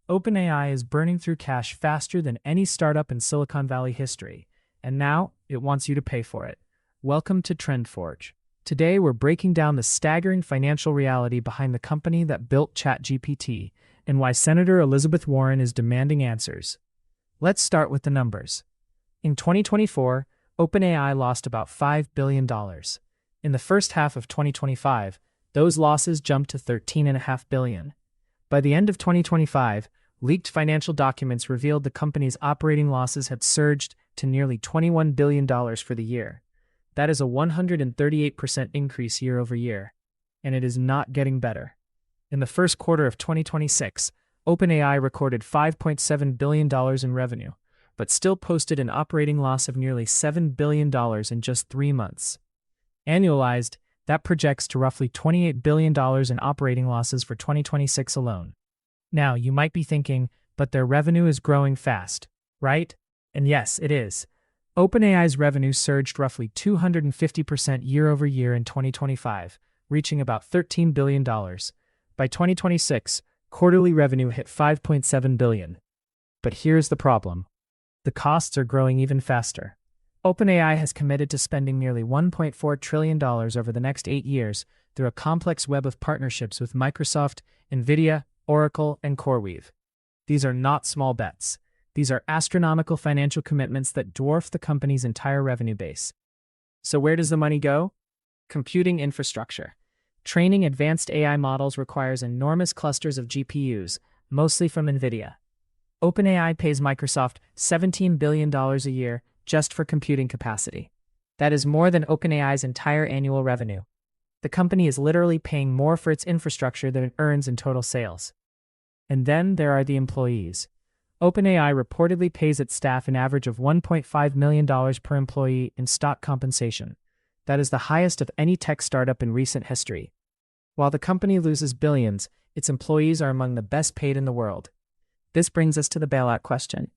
OpenAI is burning through cash faster than any startup in Silicon Valley history, and now it wants you to pay for it. Welcome to TrendForge. Today we're breaking down the staggering financial reality behind the company that built ChatGPT and why Senator Elizabeth Warren is demanding answers. Let's start with the numbers. In 2024, OpenAI lost about $5 billion. In the first half of 2025, those losses jumped to $13.5 billion. By the end of 2025, leaked financial documents revealed the company's operating losses had surged to nearly $21 billion for the year. That is a 138% increase year over year, and it is not getting better. In the first quarter of 2026, OpenAI recorded $5.7 billion in revenue, but still posted an operating loss of nearly $7 billion in just 3 months. Annualized, that projects to roughly $28 billion in operating losses for 2026 alone. Now, you might be thinking, but their revenue is growing fast, right? And yes, it is. OpenAI's revenue surged roughly 250% year over year in 2025, reaching about $13 billion. By 2026, quarterly revenue hit $5.7 billion. But here's the problem. The costs are growing even faster. OpenAI has committed to spending nearly $1.4 trillion over the next 8 years through a complex web of partnerships with Microsoft, NVIDIA, Oracle, and CoreWeave. These are not small bets. These are astronomical financial commitments that dwarf the company's entire revenue base. So where does the money go? Computing infrastructure. Training advanced AI models requires enormous clusters of GPUs, mostly from NVIDIA. OpenAI pays Microsoft $17 billion a year just for computing capacity. That is more than OpenAI's entire annual revenue. The company is literally paying more for its infrastructure than it earns in total sales. And then there are the employees. OpenAI reportedly pays its staff an average of $1.5 million per employee in stock compensation. That is the highest of any tech startup in recent history. While the company loses billions, its employees are among the best paid in the world. This brings us to the bailout question.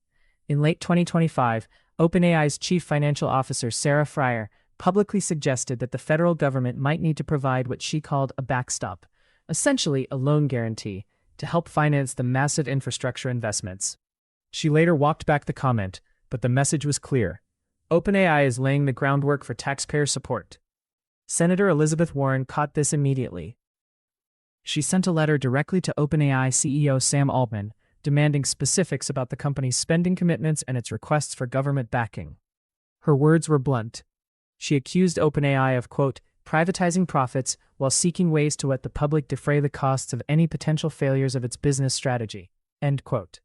In late 2025, OpenAI's chief financial officer, Sarah Frier, publicly suggested that the federal government might need to provide what she called a backstop, essentially a loan guarantee, to help finance the massive infrastructure investments. She later walked back the comment, but the message was clear. OpenAI is laying the groundwork for taxpayer support. Senator Elizabeth Warren caught this immediately. She sent a letter directly to OpenAI CEO Sam Altman, demanding specifics about the company's spending commitments and its requests for government backing. Her words were blunt. She accused OpenAI of, quote, privatizing profits while seeking ways to let the public defray the costs of any potential failures of its business strategy, end quote.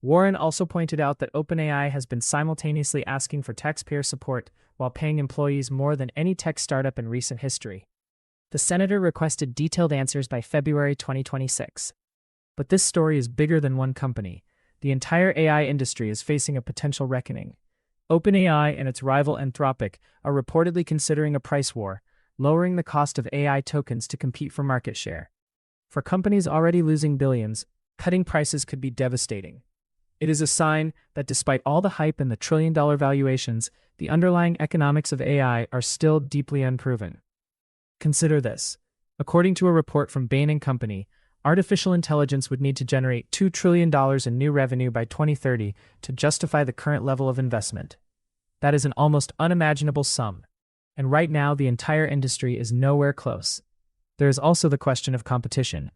Warren also pointed out that OpenAI has been simultaneously asking for taxpayer support while paying employees more than any tech startup in recent history. The senator requested detailed answers by February 2026. But this story is bigger than one company. The entire AI industry is facing a potential reckoning. OpenAI and its rival Anthropic are reportedly considering a price war, lowering the cost of AI tokens to compete for market share. For companies already losing billions, cutting prices could be devastating. It is a sign that despite all the hype and the trillion-dollar valuations, the underlying economics of AI are still deeply unproven. Consider this. According to a report from Bain & Company, artificial intelligence would need to generate $2 trillion in new revenue by 2030 to justify the current level of investment. That is an almost unimaginable sum. And right now, the entire industry is nowhere close. There is also the question of competition.